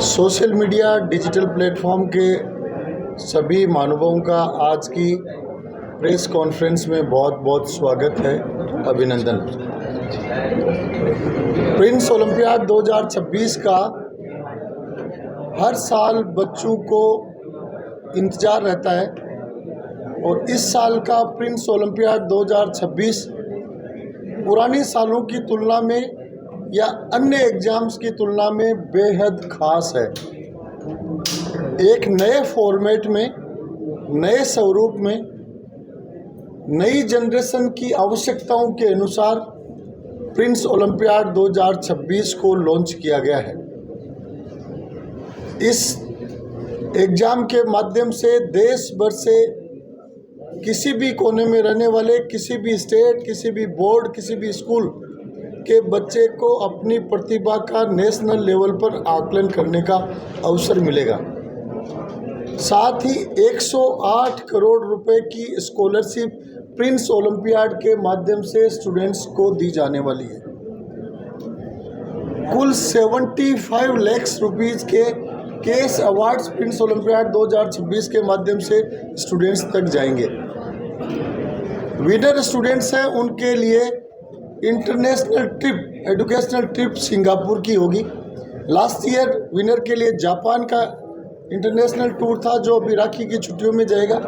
Social media digital platform के सभी महानुभावों का आज की प्रेस कॉन्फ्रेंस में बहुत बहुत स्वागत है, अभिनंदन। प्रिंस ओलंपियाड 2026 का हर साल बच्चों को इंतज़ार रहता है और इस साल का प्रिंस ओलंपियाड 2026 पुराने सालों की तुलना में या अन्य एग्ज़ाम्स की तुलना में बेहद ख़ास है। एक नए फॉर्मेट में, नए स्वरूप में, नई जनरेशन की आवश्यकताओं के अनुसार प्रिंस ओलंपियाड 2026 को लॉन्च किया गया है। इस एग्ज़ाम के माध्यम से देश भर से किसी भी कोने में रहने वाले, किसी भी स्टेट, किसी भी बोर्ड, किसी भी स्कूल के बच्चे को अपनी प्रतिभा का नेशनल लेवल पर आकलन करने का अवसर मिलेगा। साथ ही 108 करोड़ रुपए की स्कॉलरशिप प्रिंस ओलंपियाड के माध्यम से स्टूडेंट्स को दी जाने वाली है। कुल 75 लाख रुपीस के कैश अवार्ड्स प्रिंस ओलंपियाड 2026 के माध्यम से स्टूडेंट्स तक जाएंगे। विनर स्टूडेंट्स हैं, उनके लिए international trip, educational trip Singapore की होगी। लास्ट ईयर विनर के लिए जापान का इंटरनेशनल टूर था, जो अभी राखी की छुट्टियों में जाएगा।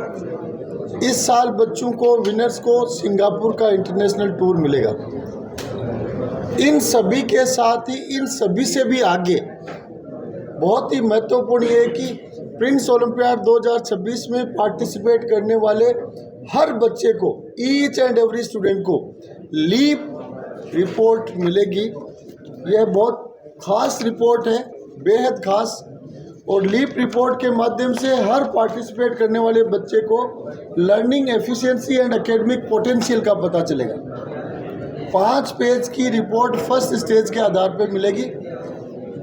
इस साल बच्चों को, विनर्स को सिंगापुर का इंटरनेशनल टूर मिलेगा। इन सभी के साथ ही, इन सभी से भी आगे बहुत ही महत्वपूर्ण ये है कि प्रिंस ओलंपियाड 2026 में पार्टिसिपेट करने वाले हर बच्चे को, ईच एंड एवरी स्टूडेंट को लीप रिपोर्ट मिलेगी। यह बहुत ख़ास रिपोर्ट है, बेहद ख़ास। और लीप रिपोर्ट के माध्यम से हर पार्टिसिपेट करने वाले बच्चे को learning efficiency and academic potential का पता चलेगा। 5 पेज की रिपोर्ट फर्स्ट स्टेज के आधार पर मिलेगी,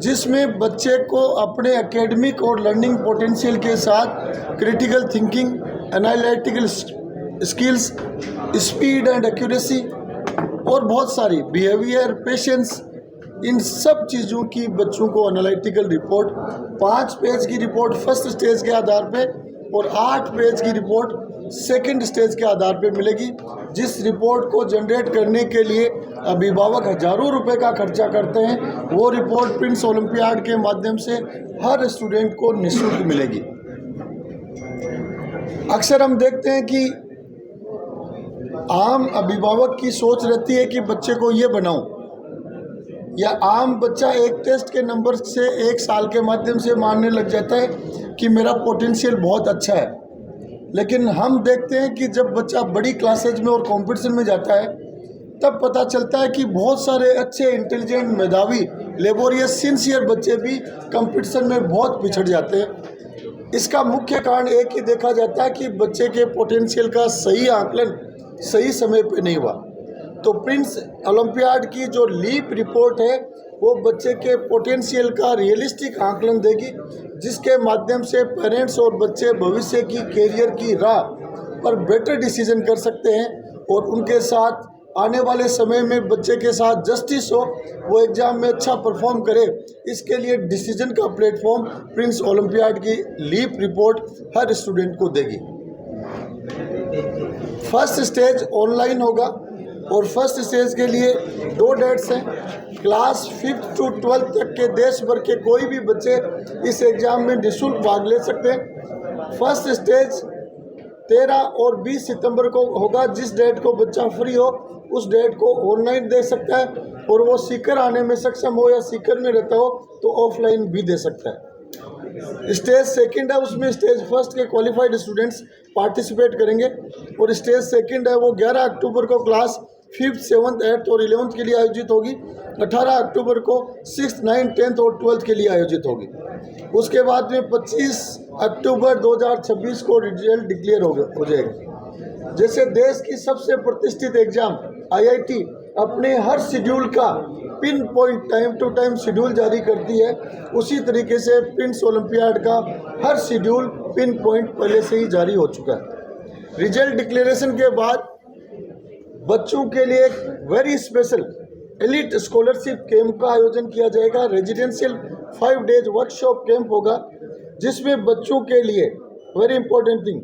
जिसमें बच्चे को अपने एकेडमिक और लर्निंग पोटेंशियल के साथ critical thinking, analytical skills, speed and accuracy और बहुत सारी बिहेवियर, पेशेंस, इन सब चीज़ों की बच्चों को एनालिटिकल रिपोर्ट 5 पेज की रिपोर्ट फर्स्ट स्टेज के आधार पे और 8 पेज की रिपोर्ट सेकंड स्टेज के आधार पे मिलेगी। जिस रिपोर्ट को जनरेट करने के लिए अभिभावक हज़ारों रुपए का खर्चा करते हैं, वो रिपोर्ट प्रिंस ओलंपियाड के माध्यम से हर स्टूडेंट को निःशुल्क मिलेगी। अक्सर हम देखते हैं कि आम अभिभावक की सोच रहती है कि बच्चे को ये बनाऊं, या आम बच्चा एक टेस्ट के नंबर से 1 साल के माध्यम से मानने लग जाता है कि मेरा पोटेंशियल बहुत अच्छा है। लेकिन हम देखते हैं कि जब बच्चा बड़ी क्लासेज में और कंपटीशन में जाता है, तब पता चलता है कि बहुत सारे अच्छे, इंटेलिजेंट, मेधावी, लेबोरियस, सिंसियर बच्चे भी कंपटीशन में बहुत पिछड़ जाते हैं। इसका मुख्य कारण एक ही देखा जाता है कि बच्चे के पोटेंशियल का सही आकलन सही समय पे नहीं हुआ। तो प्रिंस ओलंपियाड की जो लीप रिपोर्ट है, वो बच्चे के पोटेंशियल का रियलिस्टिक आकलन देगी, जिसके माध्यम से पेरेंट्स और बच्चे भविष्य की कैरियर की राह पर बेटर डिसीजन कर सकते हैं और उनके साथ आने वाले समय में बच्चे के साथ जस्टिस हो, वो एग्ज़ाम में अच्छा परफॉर्म करे। इसके लिए डिसीजन का प्लेटफॉर्म प्रिंस ओलंपियाड की लीप रिपोर्ट हर स्टूडेंट को देगी। फर्स्ट स्टेज ऑनलाइन होगा और फर्स्ट स्टेज के लिए 2 डेट्स हैं। क्लास 5th to 12th तक के देश भर के कोई भी बच्चे इस एग्ज़ाम में निःशुल्क भाग ले सकते हैं। फर्स्ट स्टेज 13 और 20 सितंबर को होगा। जिस डेट को बच्चा फ्री हो, उस डेट को ऑनलाइन दे सकता है, और वो सीकर आने में सक्षम हो या सीकर में रहता हो तो ऑफलाइन भी दे सकता है। स्टेज सेकंड है, उसमें स्टेज फर्स्ट के क्वालिफाइड स्टूडेंट्स पार्टिसिपेट करेंगे, और स्टेज सेकंड है वो 11 अक्टूबर को क्लास 5th, 7th, 8th और 11th के लिए आयोजित होगी। 18 अक्टूबर को 6th, 9th, 10th और 12th के लिए आयोजित होगी। उसके बाद में 25 अक्टूबर 2026 को रिजल्ट डिक्लेयर हो जाएगा। जैसे देश की सबसे प्रतिष्ठित एग्जाम IIT अपने हर शेड्यूल का pinpoint, time to time schedule जारी करती है, उसी तरीके से प्रिंस ओलंपियाड का हर शेड्यूल पिन पॉइंट पहले से ही जारी हो चुका है। रिजल्ट डिक्लेरेशन के बाद बच्चों के लिए एक very special elite scholarship camp का आयोजन किया जाएगा। रेजिडेंशियल 5 डेज वर्कशॉप कैंप होगा, जिसमें बच्चों के लिए very important thing,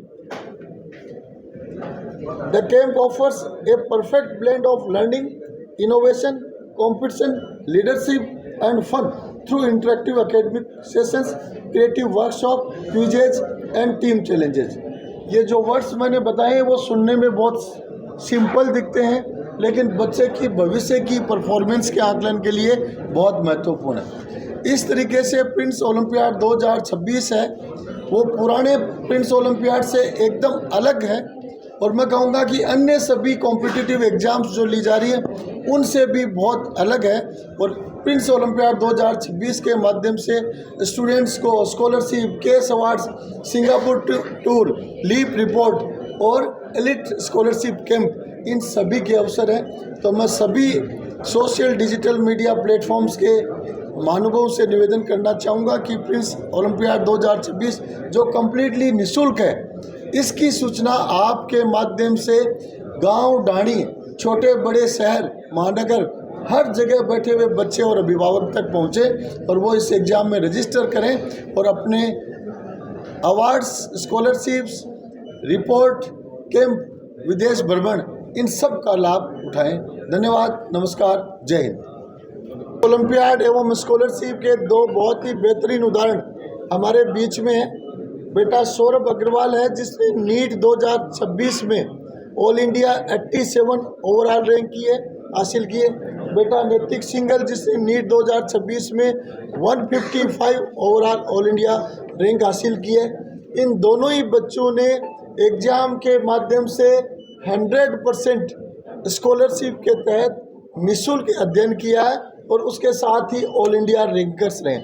the camp offers a perfect blend of learning, innovation, competition, leadership and fun through interactive academic sessions, creative workshop, quizzes and team challenges. ये जो वर्ड्स मैंने बताए हैं वो सुनने में बहुत सिंपल दिखते हैं, लेकिन बच्चे की भविष्य की परफॉर्मेंस के आकलन के लिए बहुत महत्वपूर्ण है। इस तरीके से प्रिंस ओलंपियाड 2026 है वो पुराने प्रिंस ओलंपियाड से एकदम अलग है, और मैं कहूँगा कि अन्य सभी कॉम्पिटिटिव एग्जाम्स जो ली जा रही हैं उनसे भी बहुत अलग है। और प्रिंस ओलंपियाड 2026 के माध्यम से स्टूडेंट्स को scholarship, cash awards, Singapore tour, leap report और एलिट स्कॉलरशिप कैंप, इन सभी के अवसर हैं। तो मैं सभी सोशल डिजिटल मीडिया प्लेटफॉर्म्स के महानुभावों से निवेदन करना चाहूँगा कि प्रिंस ओलंपियाड 2026 जो कम्प्लीटली निःशुल्क है, इसकी सूचना आपके माध्यम से गांव, डाणी, छोटे बड़े शहर, महानगर, हर जगह बैठे हुए बच्चे और अभिभावक तक पहुंचे और वो इस एग्ज़ाम में रजिस्टर करें और अपने अवार्ड्स, स्कॉलरशिप्स, रिपोर्ट, कैंप, विदेश भ्रमण, इन सब का लाभ उठाएं। धन्यवाद, नमस्कार, जय हिंद। ओलंपियाड एवं स्कॉलरशिप के दो बहुत ही बेहतरीन उदाहरण हमारे बीच में हैं। बेटा सौरभ अग्रवाल है जिसने नीट 2026 में ऑल इंडिया 87 ओवरऑल रैंक हासिल किए। बेटा नैतिक सिंघल जिसने नीट 2026 में 155 ओवरऑल ऑल इंडिया रैंक हासिल किए। इन दोनों ही बच्चों ने एग्ज़ाम के माध्यम से 100% स्कॉलरशिप के तहत निःशुल्क अध्ययन किया है और उसके साथ ही ऑल इंडिया रैंकर्स रहे।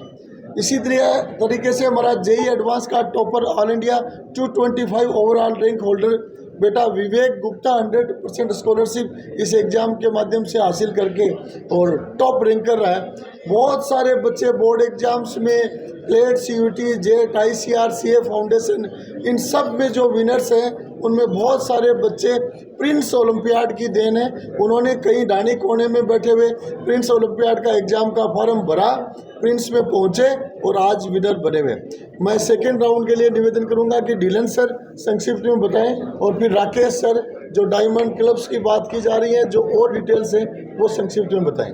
इसी तरीके से हमारा जेई एडवांस का topper all India 225 overall rank holder बेटा विवेक गुप्ता 100% स्कॉलरशिप इस एग्ज़ाम के माध्यम से हासिल करके और टॉप रैंकर रहा है। बहुत सारे बच्चे बोर्ड एग्जाम्स में प्लेट, CUET, JET, ICR, CA foundation, इन सब में जो विनर्स हैं उनमें बहुत सारे बच्चे प्रिंस ओलंपियाड की देन है। उन्होंने कहीं डाणी कोने में बैठे हुए प्रिंस ओलंपियाड का एग्ज़ाम का फॉर्म भरा, प्रिंस में पहुंचे और आज विनर बने हुए। मैं सेकेंड राउंड के लिए निवेदन करूंगा कि डीलन सर संक्षिप्त में बताएं और फिर राकेश सर जो डायमंड क्लब्स की बात की जा रही है, जो और डिटेल्स हैं वो संक्षिप्त में बताएं।